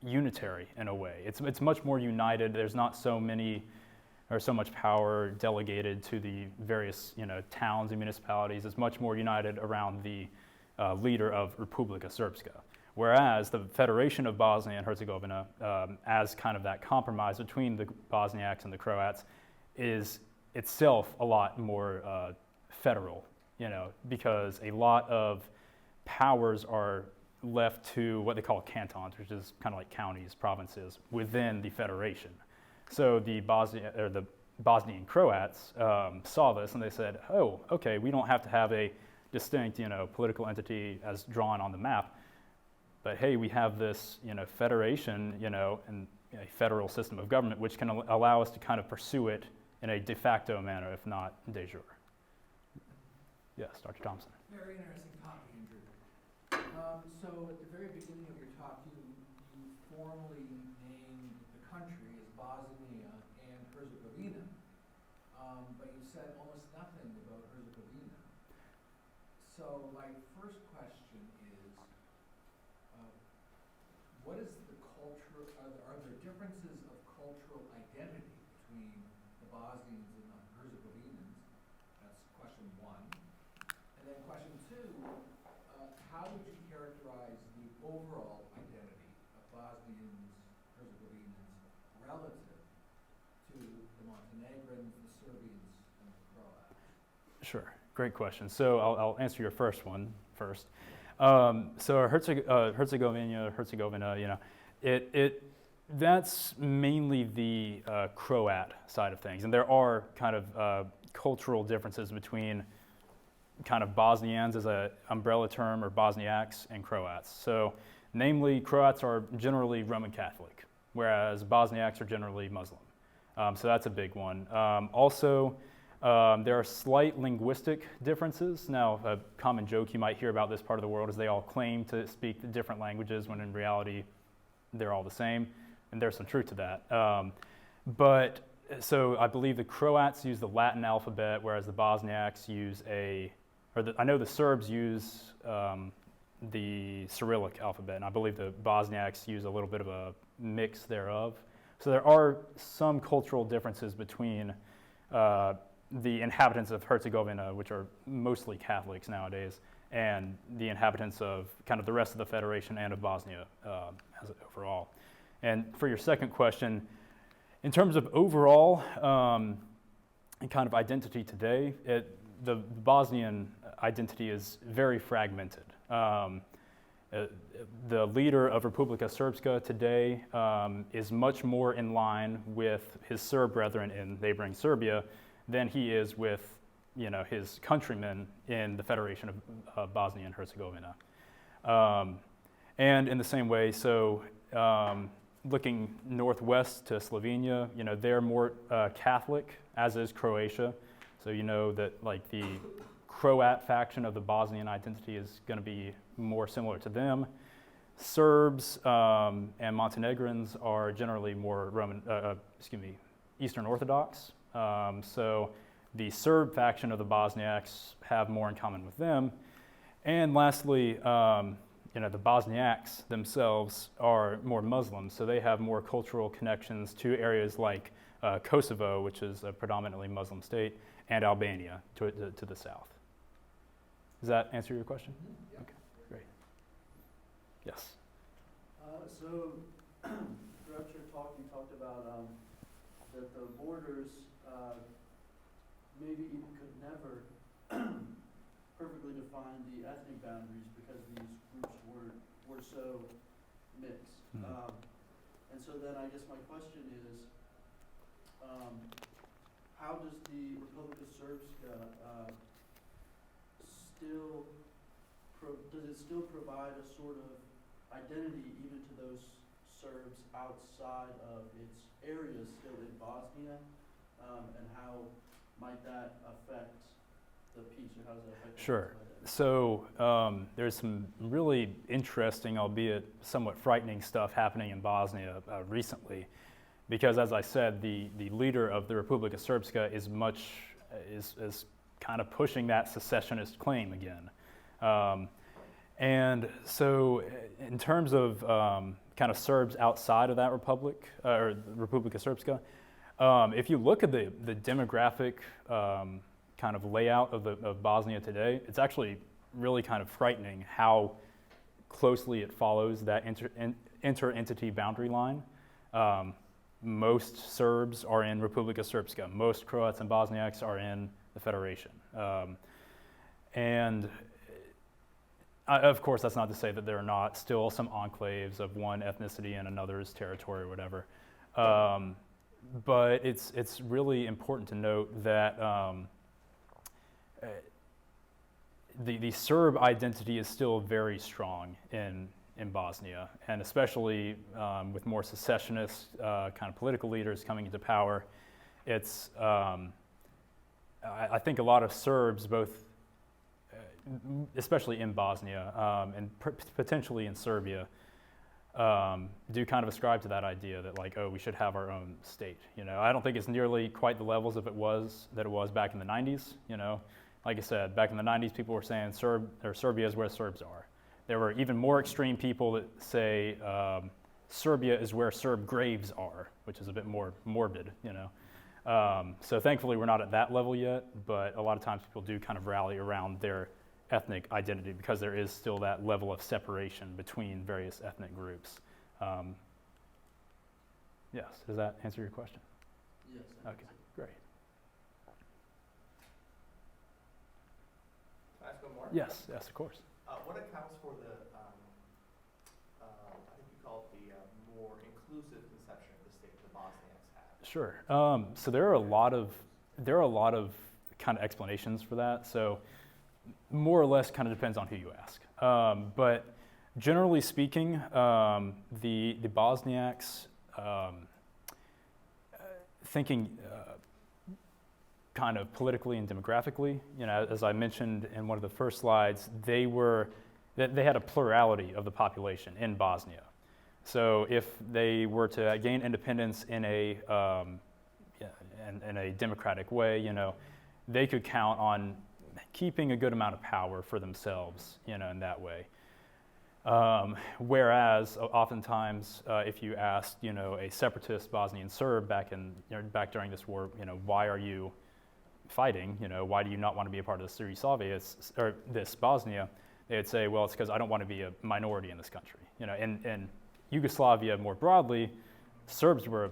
unitary in a way. It's much more united. There's not so much power delegated to the various towns and municipalities. It's much more united around the leader of Republika Srpska. Whereas the Federation of Bosnia and Herzegovina, as kind of that compromise between the Bosniaks and the Croats, is itself a lot more federal, because a lot of powers are left to what they call cantons, which is kind of like counties, provinces within the federation. So the Bosnian Croats saw this and they said, "Oh, okay, we don't have to have a distinct, political entity as drawn on the map, but hey, we have this, federation, and a federal system of government, which can allow us to kind of pursue it in a de facto manner, if not de jure." Yes, Dr. Thompson. Very interesting talk, Andrew. So at the very beginning of your talk, you formally named the country as Bosnia and Herzegovina, but you said almost nothing about Herzegovina. So my first question is, what is the culture? Are there differences of cultural identity between the Bosnians and the Herzegovinans? That's question one. And then question two. How would you characterize the overall identity of Bosnians, Herzegovinians relative to the Montenegrins, the Serbians, and the Croats? Sure, great question. So I'll answer your first one first. So Herzegovina, that's mainly the Croat side of things, and there are kind of cultural differences between kind of Bosnians as an umbrella term, or Bosniaks, and Croats. So namely, Croats are generally Roman Catholic, whereas Bosniaks are generally Muslim. So that's a big one. Also, there are slight linguistic differences. Now, a common joke you might hear about this part of the world is they all claim to speak different languages when in reality they're all the same, and there's some truth to that. So I believe the Croats use the Latin alphabet, whereas the Bosniaks use I know the Serbs use the Cyrillic alphabet, and I believe the Bosniaks use a little bit of a mix thereof. So there are some cultural differences between the inhabitants of Herzegovina, which are mostly Catholics nowadays, and the inhabitants of kind of the rest of the Federation and of Bosnia as overall. And for your second question, in terms of overall kind of identity today, the Bosnian identity is very fragmented. The leader of Republika Srpska today is much more in line with his Serb brethren in neighboring Serbia than he is with his countrymen in the Federation of Bosnia and Herzegovina. And in the same way, so looking northwest to Slovenia, they're more Catholic, as is Croatia. So that like the Croat faction of the Bosnian identity is going to be more similar to them. Serbs and Montenegrins are generally more Eastern Orthodox. So the Serb faction of the Bosniaks have more in common with them. And lastly, the Bosniaks themselves are more Muslim, so they have more cultural connections to areas like Kosovo, which is a predominantly Muslim state, and Albania to the south. Does that answer your question? Mm-hmm. Yeah. Okay, great. Yes. So throughout your talk, you talked about that the borders maybe even could never define the ethnic boundaries because these groups were so mixed. Mhm. And so then I guess my question is, how does the Republika Srpska does it still provide a sort of identity even to those Serbs outside of its areas still in Bosnia? And how might that affect the peace, or how does that affect the Sure. identity? So there's some really interesting, albeit somewhat frightening stuff happening in Bosnia recently, because as I said, the leader of the Republika Srpska is kind of pushing that secessionist claim again. And so in terms of kind of Serbs outside of that republic, or the Republika Srpska, if you look at the demographic kind of layout of Bosnia today, it's actually really kind of frightening how closely it follows that inter-entity boundary line. Most Serbs are in Republika Srpska. Most Croats and Bosniaks are in the Federation. Of course, that's not to say that there are not still some enclaves of one ethnicity in another's territory or whatever. But it's really important to note that the Serb identity is still very strong in Bosnia, and especially with more secessionist kind of political leaders coming into power. It's I think a lot of Serbs, both especially in Bosnia and potentially in Serbia, do kind of ascribe to that idea that, like, oh, we should have our own state. You know, I don't think it's nearly quite the levels that it was back in the 90s. You know, like I said, back in the 90s, people were saying Serbia is where Serbs are. There were even more extreme people that say Serbia is where Serb graves are, which is a bit more morbid. You know, so thankfully we're not at that level yet. But a lot of times people do kind of rally around their ethnic identity because there is still that level of separation between various ethnic groups. Yes, does that answer your question? Yes. I think Okay, so. great. Can I ask one more? Yes, of course. What accounts for the, I think you call it the more inclusive conception of the state the Bosniaks have? Sure. So there are a lot of kind of explanations for that. So more or less kind of depends on who you ask. But generally speaking, the Bosniaks, thinking kind of politically and demographically, you know, as I mentioned in one of the first slides, they had a plurality of the population in Bosnia. So if they were to gain independence in a democratic way, you know, they could count on keeping a good amount of power for themselves, you know, in that way. Whereas oftentimes, if you asked, you know, a separatist Bosnian Serb back during this war, you know, why are you fighting? You know, why do you not want to be a part of the Soviets or this Bosnia? They would say, well, it's because I don't want to be a minority in this country. You know, in Yugoslavia more broadly, Serbs were a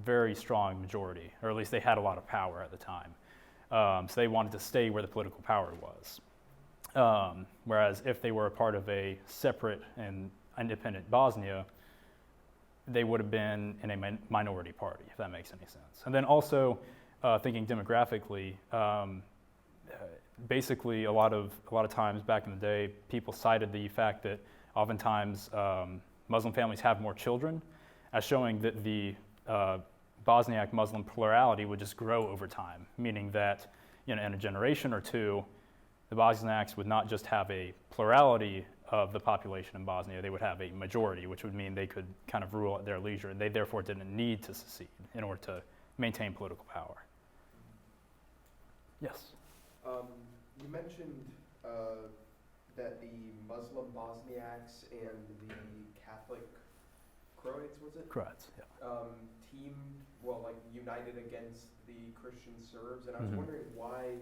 very strong majority, or at least they had a lot of power at the time. So they wanted to stay where the political power was. Whereas if they were a part of a separate and independent Bosnia, they would have been in a minority party, if that makes any sense. And then also thinking demographically, basically a lot of times back in the day, people cited the fact that oftentimes Muslim families have more children, as showing that the Bosniak Muslim plurality would just grow over time, meaning that, you know, in a generation or two, the Bosniaks would not just have a plurality of the population in Bosnia, they would have a majority, which would mean they could kind of rule at their leisure, and they therefore didn't need to secede in order to maintain political power. Yes? You mentioned that the Muslim Bosniaks and the Catholic Croats, was it? Croats, yeah. United against the Christian Serbs, and I was Mhm. wondering why,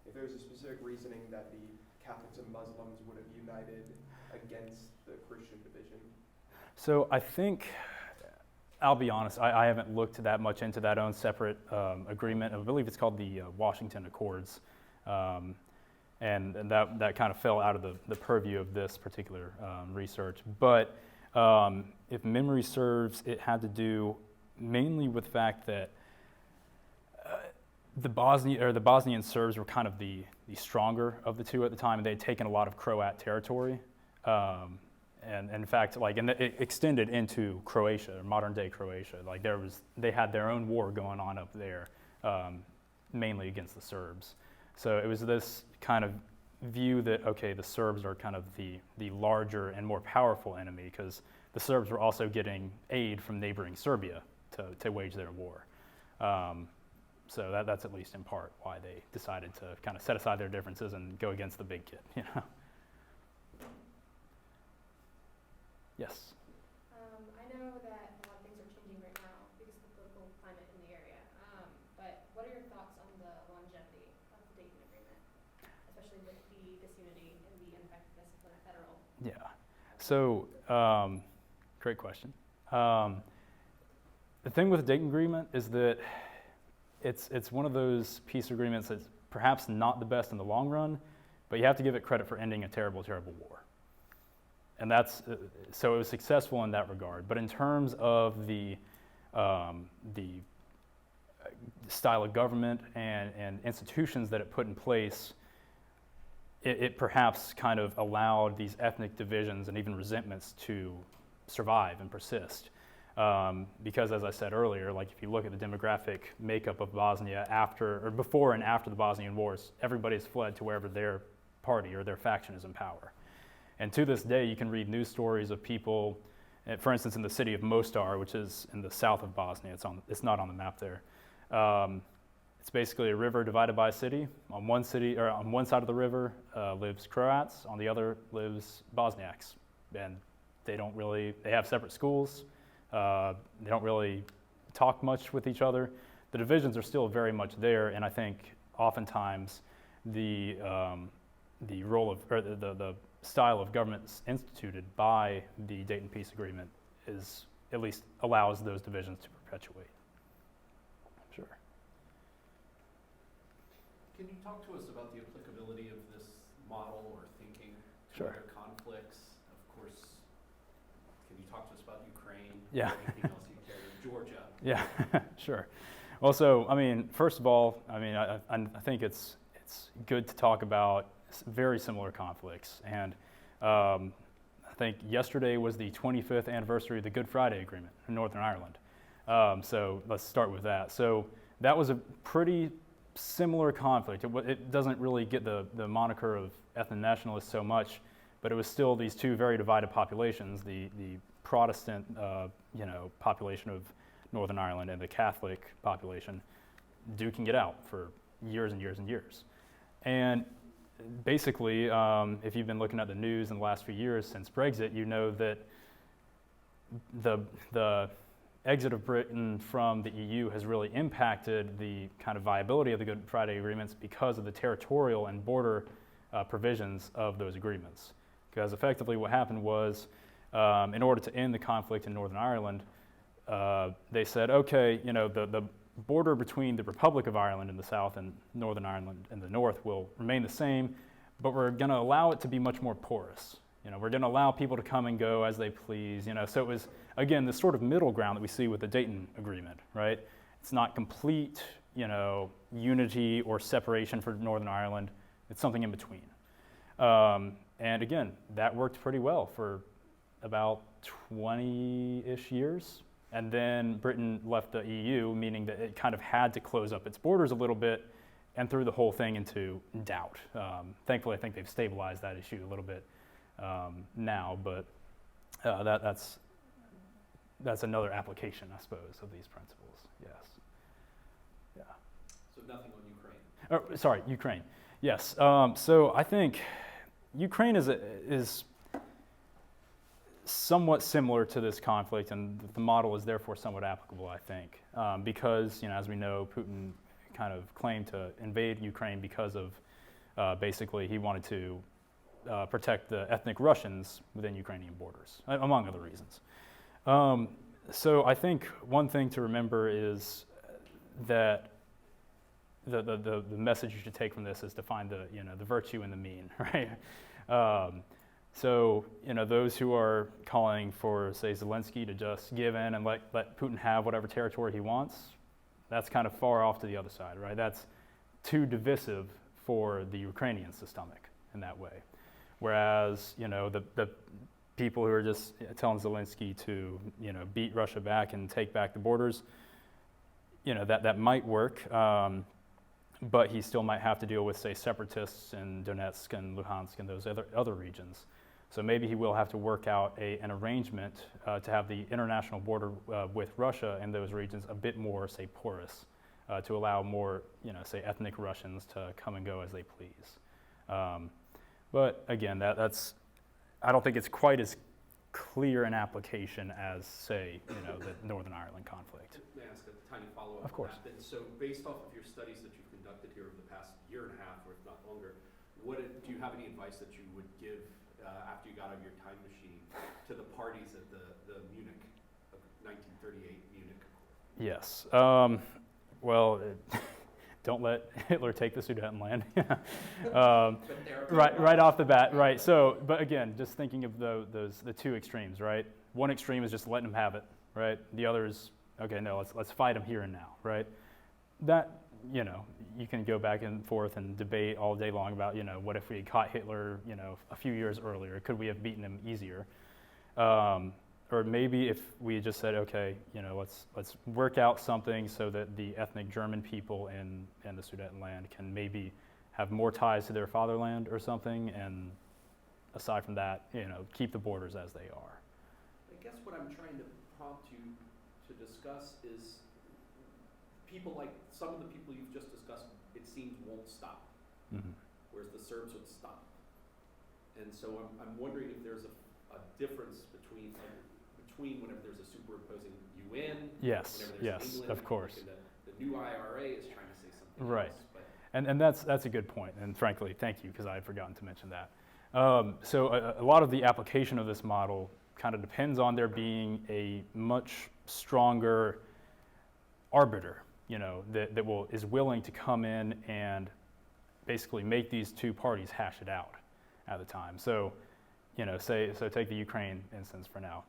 if there's a specific reasoning that the Catholics and Muslims would have united against the Christian division. So I think, I'll be honest, I haven't looked that much into that own separate agreement. I believe it's called the Washington Accords. And and that kind of fell out of the purview of this particular research. But if memory serves, it had to do mainly with the fact that the Bosnian Serbs were kind of the stronger of the two at the time, and they had taken a lot of Croat territory. And in fact, it extended into Croatia, modern-day Croatia. They had their own war going on up there, mainly against the Serbs. So it was this kind of view that, okay, the Serbs are kind of the larger and more powerful enemy, because the Serbs were also getting aid from neighboring Serbia to wage their war. So that's at least in part why they decided to kind of set aside their differences and go against the big kid, you know? Yes? I know that a lot of things are changing right now because of the political climate in the area, but what are your thoughts on the longevity of the Dayton Agreement, especially with the disunity and the ineffectiveness of the federal? Yeah. So, great question. The thing with the Dayton Agreement is that it's one of those peace agreements that's perhaps not the best in the long run, but you have to give it credit for ending a terrible, terrible war. And so it was successful in that regard. But in terms of the style of government and institutions that it put in place, it perhaps kind of allowed these ethnic divisions and even resentments to survive and persist. Because as I said earlier, if you look at the demographic makeup of Bosnia before and after the Bosnian Wars, everybody's fled to wherever their party or their faction is in power. And to this day, you can read news stories of people, for instance, in the city of Mostar, which is in the south of Bosnia. It's not on the map there. It's basically a river divided by a city. On one side of the river lives Croats, on the other lives Bosniaks, and they have separate schools. They don't really talk much with each other. The divisions are still very much there, and I think oftentimes the style of government instituted by the Dayton Peace Agreement at least allows those divisions to perpetuate. Sure. Can you talk to us about the applicability of this model or thinking to Sure. other conflicts? Of course, can you talk to us about Ukraine? Yeah. Or anything else you care in Georgia? Yeah, sure. Well, so, first of all, I think it's good to talk about very similar conflicts. And I think yesterday was the 25th anniversary of the Good Friday Agreement in Northern Ireland. So let's start with that. So that was a pretty similar conflict. It doesn't really get the moniker of ethno-nationalist so much, but it was still these two very divided populations, the Protestant population of Northern Ireland and the Catholic population duking it out for years and years and years. And basically, if you've been looking at the news in the last few years since Brexit, you know that the exit of Britain from the EU has really impacted the kind of viability of the Good Friday Agreements because of the territorial and border provisions of those agreements. Because effectively what happened was, in order to end the conflict in Northern Ireland, they said, okay, the border between the Republic of Ireland in the south and Northern Ireland in the north will remain the same, but we're going to allow it to be much more porous. We're going to allow people to come and go as they please. So it was, again, this sort of middle ground that we see with the Dayton Agreement, right? It's not complete, unity or separation for Northern Ireland. It's something in between. And again, that worked pretty well for about 20-ish years. And then Britain left the EU, meaning that it kind of had to close up its borders a little bit and threw the whole thing into doubt. Thankfully, I think they've stabilized that issue a little bit now, but that's another application, I suppose, of these principles. Yes. Yeah. So nothing on Ukraine? Sorry, Ukraine. Yes. So I think Ukraine is somewhat similar to this conflict, and the model is therefore somewhat applicable, I think, because, as we know, Putin kind of claimed to invade Ukraine because of basically he wanted to protect the ethnic Russians within Ukrainian borders, among other reasons. So I think one thing to remember is that the message you should take from this is to find the virtue in the mean, right? So those who are calling for, say, Zelensky to just give in and let Putin have whatever territory he wants, that's kind of far off to the other side, right? That's too divisive for the Ukrainians to stomach in that way. Whereas the people who are just telling Zelensky to beat Russia back and take back the borders, that might work. But he still might have to deal with, say, separatists in Donetsk and Luhansk and those other regions. So maybe he will have to work out an arrangement to have the international border with Russia in those regions a bit more, say, porous, to allow more, say, ethnic Russians to come and go as they please. But again, that's I don't think it's quite as clear an application as, say, the Northern Ireland conflict. May I ask a tiny follow-up? Of course. On that then? So based off of your studies that you've conducted here over the past year and a half, or if not longer, do you have any advice that you would give after you got out of your time machine to the parties at the Munich, 1938 Munich Accord? Yes. Well, don't let Hitler take the Sudetenland. Right off the bat, right. So, but again, just thinking of the two extremes, right? One extreme is just letting him have it, right? The other is, okay, no, let's fight him here and now, right? That, you can go back and forth and debate all day long about, what if we had caught Hitler, a few years earlier? Could we have beaten him easier? Or maybe if we just said, okay, let's work out something so that the ethnic German people in the Sudetenland can maybe have more ties to their fatherland or something, and aside from that, keep the borders as they are. I guess what I'm trying to prompt you to discuss is some of the people you've just discussed, it seems won't stop, whereas the Serbs would stop. And so I'm wondering if there's a difference between whenever there's a superimposing UN, yes, whenever there's England, of course. The new IRA is trying to say something right. else. But and that's a good point, and frankly, thank you, because I had forgotten to mention that. So a lot of the application of this model kind of depends on there being a much stronger arbiter, that is willing to come in and basically make these two parties hash it out at the time. So, so take the Ukraine instance for now.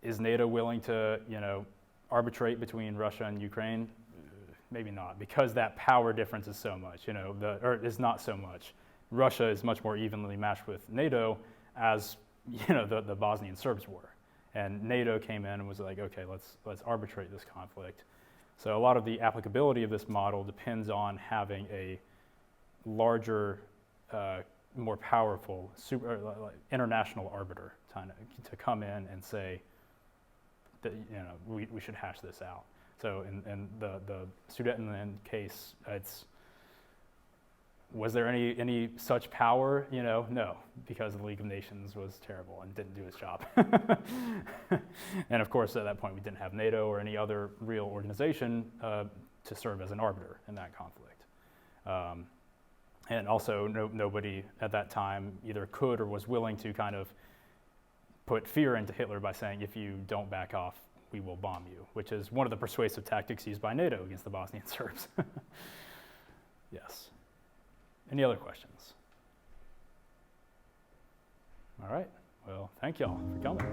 Is NATO willing to, arbitrate between Russia and Ukraine? Maybe not, because that power difference is so much, or is not so much. Russia is much more evenly matched with NATO as, the Bosnian Serbs were. And NATO came in and was like, okay, let's arbitrate this conflict. So a lot of the applicability of this model depends on having a larger, more powerful international arbiter to come in and say that we should hash this out. So in the Sudetenland case, was there any such power? No, because the League of Nations was terrible and didn't do its job. And of course, at that point, we didn't have NATO or any other real organization to serve as an arbiter in that conflict. And also, nobody at that time either could or was willing to kind of put fear into Hitler by saying, if you don't back off, we will bomb you, which is one of the persuasive tactics used by NATO against the Bosnian Serbs. Yes. Any other questions? All right. Well, thank y'all for coming.